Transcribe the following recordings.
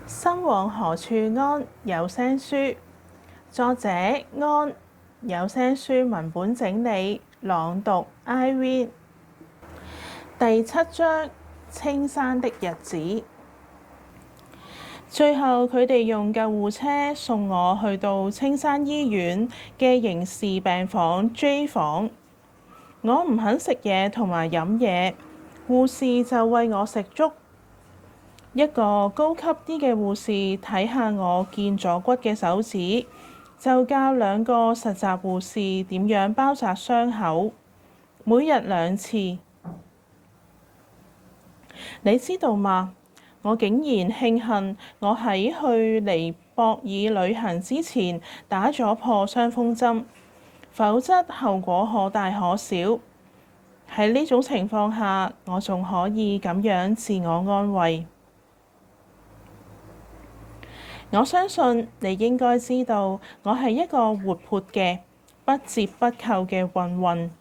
生往何處安有聲書，作者安，有聲書文本整理朗讀 Irene。 第7章青山的日子。最後佢哋用救護車送我去到青山醫院嘅刑事病房 J 房。我唔肯食嘢同埋飲嘢，護士就餵我食粥。一個高級啲嘅護士睇下我見咗骨嘅手指，就教2個實習護士點樣包紮傷口，每日2次。你知道嗎？我竟然慶幸我喺去尼泊爾旅行之前打咗破傷風針，否則後果可大可小。喺呢種情況下，我仲可以咁樣自我安慰。我相信你應該知道，我係一個活潑嘅、不折不扣嘅混混，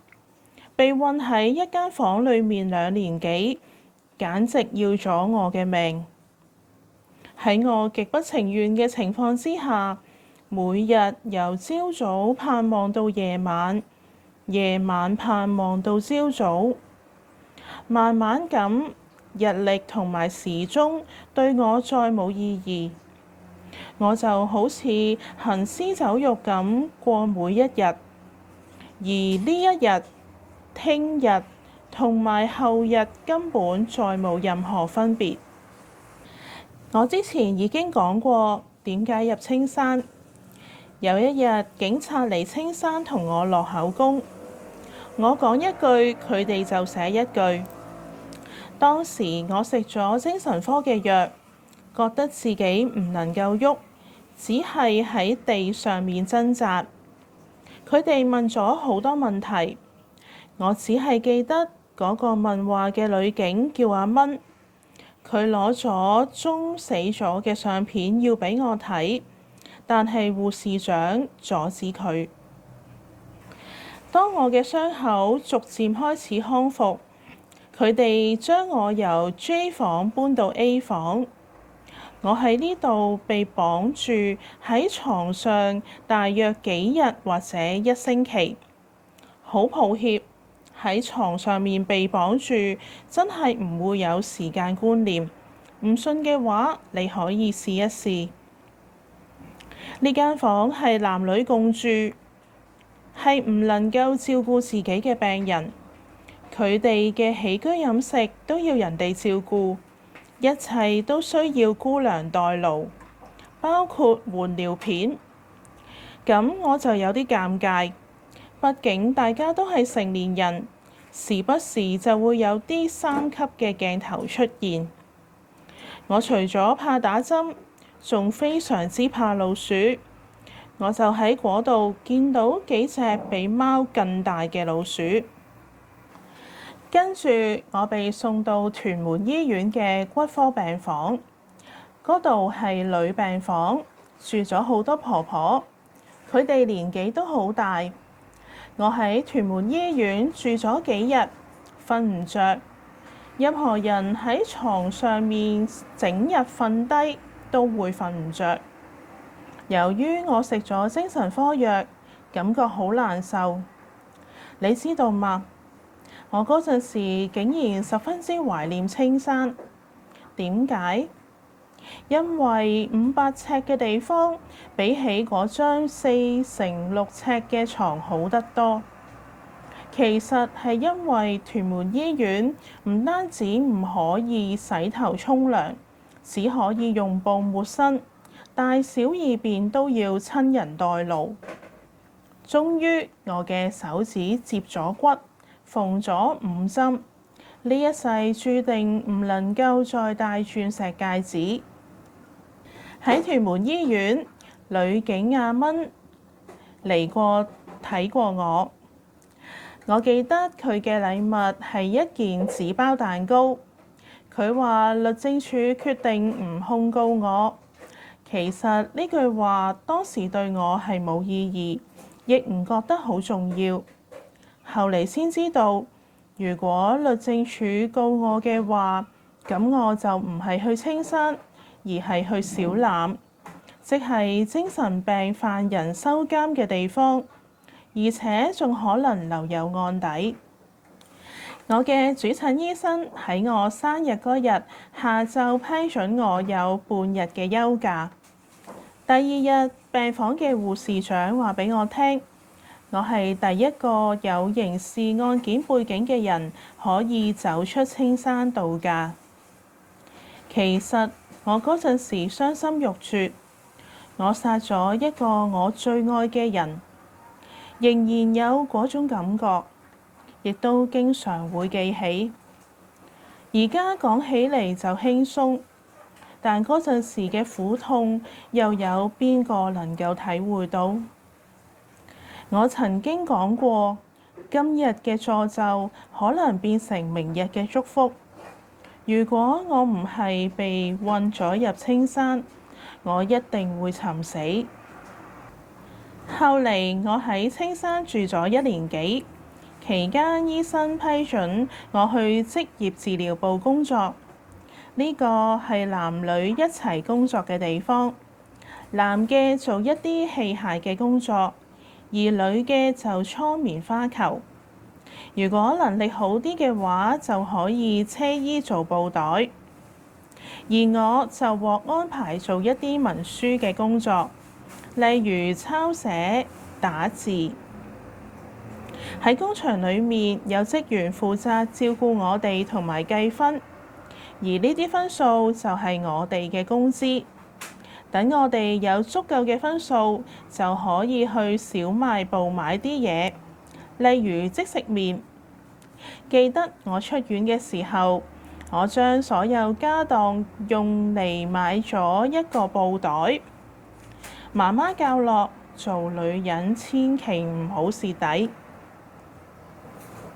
被困喺一間房裡面2年幾，簡直要咗我嘅命。喺我極不情願嘅情況之下，每日由朝早盼望到夜晚，夜晚盼望到朝早，慢慢咁，日曆同埋時鐘對我再冇意義。我就好似行屍走肉咁過每一日，而呢一日、聽日同埋後日根本再冇任何分別。我之前已經講過點解入青山。有一日，警察嚟青山同我落口供，我講一句，佢哋就寫一句。當時我食咗精神科嘅藥，覺得自己唔能夠喐，只係喺地上面掙扎。佢哋問咗好多問題，我只係記得嗰個問話嘅女警叫阿蚊，佢攞咗鐘死咗嘅相片要俾我睇，但係護士長阻止佢。當我嘅傷口逐漸開始康復，佢哋將我由 J 房搬到 A 房。我喺呢度被綁住喺床上大約幾日或者1星期。好抱歉，喺床上面被綁住真係唔會有時間觀念。唔信嘅話，你可以試一試。呢間房係男女共住，係唔能夠照顧自己嘅病人。佢哋嘅起居飲食都要人哋照顧，一切都需要姑娘代勞，包括換尿片。咁我就有啲尷尬，畢竟大家都係成年人，時不時就會有啲3級嘅鏡頭出現。我除咗怕打針，仲非常之怕老鼠。我就喺嗰度見到幾隻比貓更大嘅老鼠。跟住我被送到屯門醫院嘅骨科病房，嗰度係女病房，住咗好多婆婆，佢哋年紀都好大。我喺屯門醫院住咗幾日，瞓唔着。任何人喺床上面整日瞓低都會瞓唔着。由於我食咗精神科藥，感覺好難受。你知道嗎？我嗰陣時竟然十分之懷念青山。點解？因為500尺嘅地方比起嗰張4乘6尺嘅床好得多。其實係因為屯門醫院唔單止唔可以洗頭沖涼，只可以用布抹身，大小二便都要親人代勞。終於我嘅手指接咗骨，縫咗5針，呢一世注定唔能夠再戴鑽石戒指。喺屯門醫院，女警阿蚊嚟過睇過我。我記得佢嘅禮物係一件紙包蛋糕。佢話律政處決定唔控告我。其實呢句話當時對我係冇意義，亦唔覺得好重要。後嚟先知道，如果律政處告我嘅話，咁我就唔係去青山，而係去小欖，即係精神病犯人收監嘅地方，而且仲可能留有案底。我嘅主診醫生喺我生日嗰日下晝批准我有半日嘅休假。第二日，病房嘅護士長話俾我聽，我係第一個有刑事案件背景嘅人可以走出青山度假。其實我嗰陣時傷心欲絕，我殺咗一個我最愛嘅人，仍然有嗰種感覺，亦都經常會記起。而家講起嚟就輕鬆，但嗰陣時嘅苦痛又有邊個能夠體會到？我曾經講過，今日嘅詛咒可能變成明日嘅祝福。如果我唔係被運咗入青山，我一定會尋死。後嚟我喺青山住咗1年幾，期間醫生批准我去職業治療部工作。呢個係男女一齊工作嘅地方，男嘅做一啲器械嘅工作，而女嘅就搓棉花球。如果能力好啲嘅話，就可以車衣做布袋。而我就獲安排做一啲文書嘅工作，例如抄寫、打字。喺工場裡面有職員負責照顧我哋同埋計分，而呢啲分數就係我哋嘅工資。等我哋有足夠嘅分數，就可以去小賣部買啲嘢，例如即食麵。記得我出院嘅時候，我將所有家當用嚟買咗一個布袋。媽媽教落做女人千祈唔好蝕底。